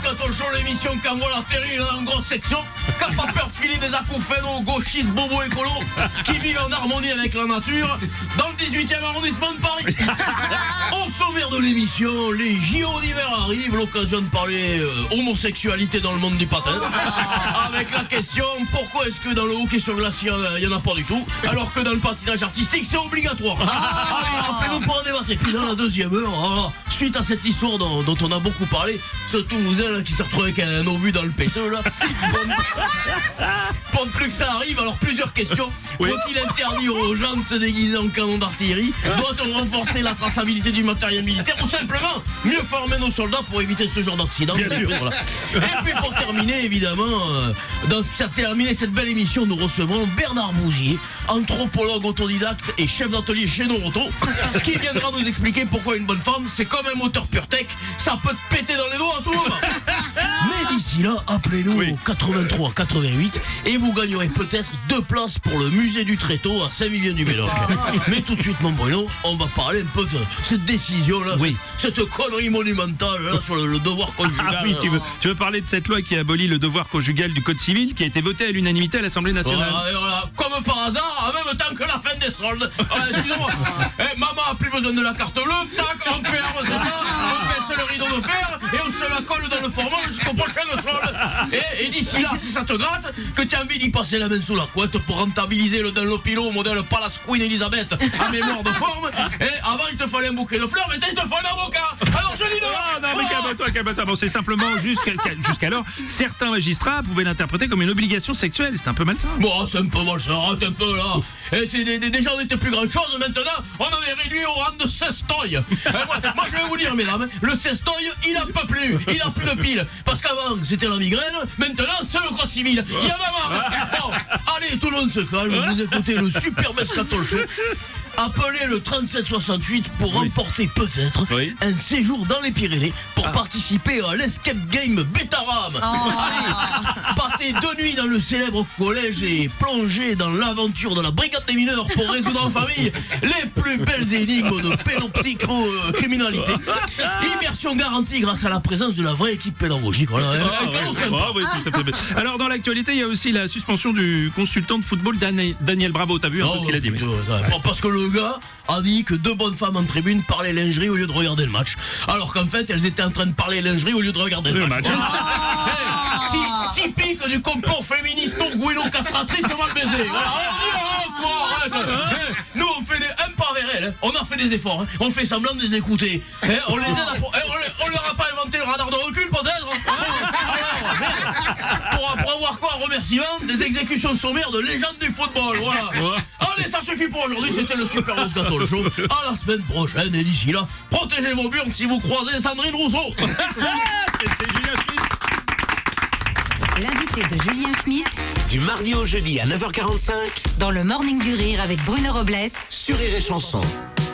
Moscato Show, l'émission qui envoie l'artillerie en grosse section, qui n'a pas peur de filer des acouphènes aux gauchistes bobos écolos qui vivent en harmonie avec la nature dans le 18e arrondissement de Paris. Au sommaire de l'émission, les JO d'hiver arrivent, l'occasion de parler homosexualité dans le monde du patin. Avec la question, pourquoi est-ce que dans le hockey sur glace, il n'y en a pas du tout, alors que dans le patinage artistique, c'est obligatoire. Allez, rappelez-nous pour en débattre. Et puis dans la deuxième heure, suite à cette histoire dont on a beaucoup parlé, ce Toulousain là, qui s'est retrouvé avec un obus dans le péteux là. Pour plus que ça arrive, alors plusieurs questions. Faut-il interdire aux gens de se déguiser en canon d'artillerie? Doit-on renforcer la traçabilité du matériel militaire? Ou simplement mieux former nos soldats pour éviter ce genre d'accident? Bien sûr. Voilà. Et puis pour terminer, évidemment, terminer cette belle émission, nous recevrons Bernard Bouzier, anthropologue autodidacte et chef d'atelier chez Noroto, qui viendra nous expliquer pourquoi une bonne femme, c'est comme un moteur PureTech, ça peut te péter dans les doigts à tout moment. Mais d'ici là, appelez-nous au 83 88 et vous gagnerez peut-être 2 places pour le musée du Tréteau à Saint-Vivien-du-Médoc. Mais tout de suite, mon Bruno, on va parler un peu de cette décision-là, cette connerie monumentale là, sur le devoir conjugal. Tu veux parler de cette loi qui abolit le devoir conjugal du Code civil, qui a été votée à l'unanimité à l'Assemblée nationale. Voilà. Comme par hasard, en même temps que la fin des soldes. Excusez-moi. Maman a plus besoin de la carte bleue, tac, on ferme, c'est ça. On baisse le rideau de fer et on se la colle dans le formant jusqu'au prochain solde. Et d'ici là, si ça te gratte, que tu as envie d'y passer la main sous la couette pour rentabiliser le Dunlopilo modèle Palace Queen Elizabeth à mémoire de forme. Et avant, il te fallait un bouquet de fleurs, maintenant il te faut un avocat. Alors je dis non. Non, mais calme-toi. Bon, c'est simplement jusqu'alors, certains magistrats pouvaient l'interpréter comme une obligation sexuelle. C'est un peu malsain. Bon, c'est un peu malsain, arrête un peu là. Et c'est déjà on n'était plus grand chose, maintenant on en est réduit au rang de sestoy. Moi je vais vous dire, mesdames, le sestoy il en peut plus, il a plus de piles. Parce qu'avant c'était la migraine, maintenant c'est le code civil. Il y en a marre. Bon, allez, tout le monde se calme, vous écoutez le Super Moscato Show. Appelez le 3768 pour remporter peut-être un séjour dans les Pyrénées pour participer à l'Escape Game Betaram. Allez, passez 2 nuits dans le célèbre collège et plongez dans l'aventure de la brigade des mineurs pour résoudre en famille les plus belles énigmes de pédopsychocriminalité. Immersion garantie grâce à la présence de la vraie équipe pédagogique. Voilà, alors dans l'actualité, il y a aussi la suspension du consultant de football Daniel Bravo. T'as vu un peu ce qu'il a dit? Parce que le gars a dit que 2 bonnes femmes en tribune parlaient lingerie au lieu de regarder le match. Alors qu'en fait, elles étaient en train de parler lingerie au lieu de regarder le match. Typique du complot féministe castratrice mal baisé. Nous, on fait un pas vers elles. On a fait des efforts. On fait semblant de les écouter. On les aide on leur a pas inventé le radar de recul, peut-être. Pour avoir quoi en remerciement? Des exécutions sommaires de légendes du football. Voilà. Allez, ça suffit pour aujourd'hui. C'était le Super Moscato Show. À la semaine prochaine. Et d'ici là, protégez vos burnes si vous croisez Sandrine Rousseau. C'était Julien Schmitt. L'invité de Julien Schmitt, du mardi au jeudi à 9h45, dans le Morning du Rire avec Bruno Robles sur Rire et Chanson.